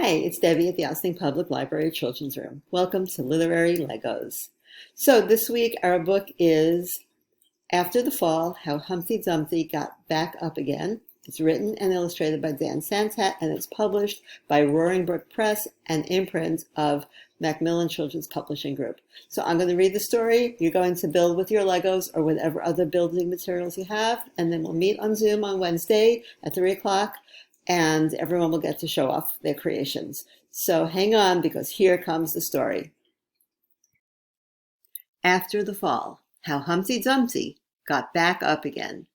Hi, it's Debbie at the Austin Public Library Children's Room. Welcome to Literary Legos. So this week our book is After the Fall, How Humpty Dumpty Got Back Up Again. It's written and illustrated by Dan Santat and it's published by Roaring Brook Press, an imprint of Macmillan Children's Publishing Group. So I'm going to read the story. You're going to build with your Legos or whatever other building materials you have, and then we'll meet on Zoom on Wednesday at 3 o'clock. And everyone will get to show off their creations. So hang on, because here comes the story. After the Fall, How Humpty Dumpty Got Back Up Again.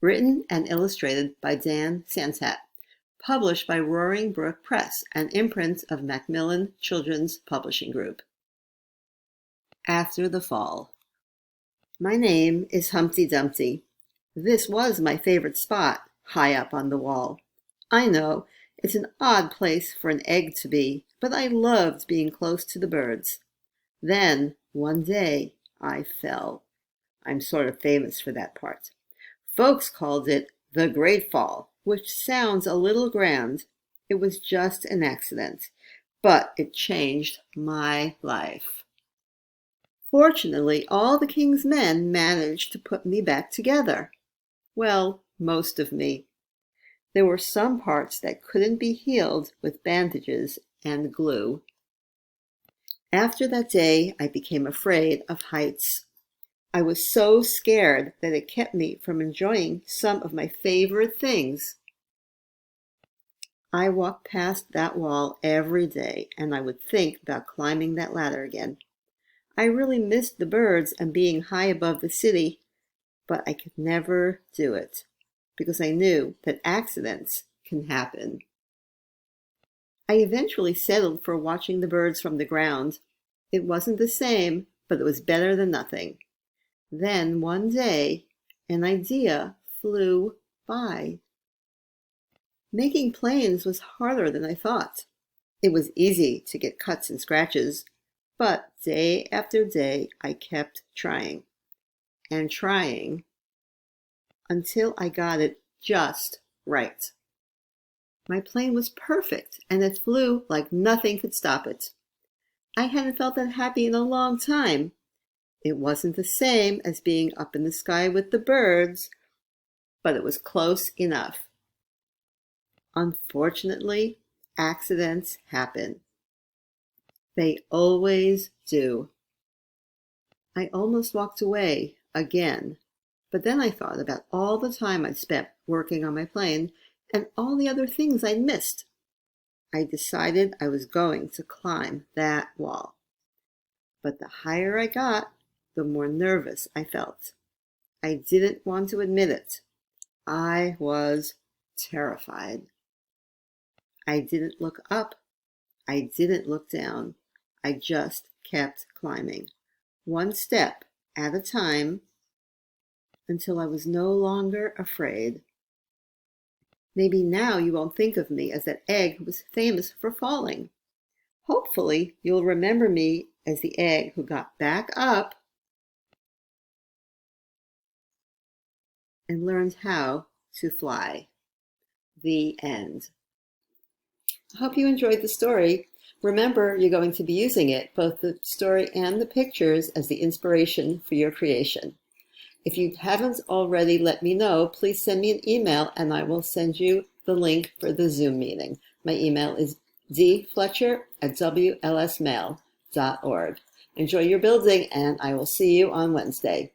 Written and illustrated by Dan Santat. Published by Roaring Brook Press, an imprint of Macmillan Children's Publishing Group. After the Fall. My name is Humpty Dumpty. This was my favorite spot, high up on the wall. I know, it's an odd place for an egg to be, but I loved being close to the birds. Then, one day, I fell. I'm sort of famous for that part. Folks called it the Great Fall, which sounds a little grand. It was just an accident, but it changed my life. Fortunately, all the king's men managed to put me back together. Well, most of me. There were some parts that couldn't be healed with bandages and glue. After that day, I became afraid of heights. I was so scared that it kept me from enjoying some of my favorite things. I walked past that wall every day, and I would think about climbing that ladder again. I really missed the birds and being high above the city, but I could never do it, because I knew that accidents can happen. I eventually settled for watching the birds from the ground. It wasn't the same, but it was better than nothing. Then one day, an idea flew by. Making planes was harder than I thought. It was easy to get cuts and scratches, but day after day I kept trying and trying until I got it just right. My plane was perfect, and it flew like nothing could stop it. I hadn't felt that happy in a long time. It wasn't the same as being up in the sky with the birds, but it was close enough. Unfortunately, accidents happen. They always do. I almost walked away again. But then I thought about all the time I'd spent working on my plane and all the other things I'd missed. I decided I was going to climb that wall. But the higher I got, the more nervous I felt. I didn't want to admit it. I was terrified. I didn't look up. I didn't look down. I just kept climbing, one step at a time, until I was no longer afraid. Maybe now you won't think of me as that egg who was famous for falling. Hopefully, you'll remember me as the egg who got back up and learned how to fly. The end. I hope you enjoyed the story. Remember, you're going to be using it, both the story and the pictures, as the inspiration for your creation. If you haven't already let me know, please send me an email and I will send you the link for the Zoom meeting. My email is dfletcher@wlsmail.org. Enjoy your building and I will see you on Wednesday.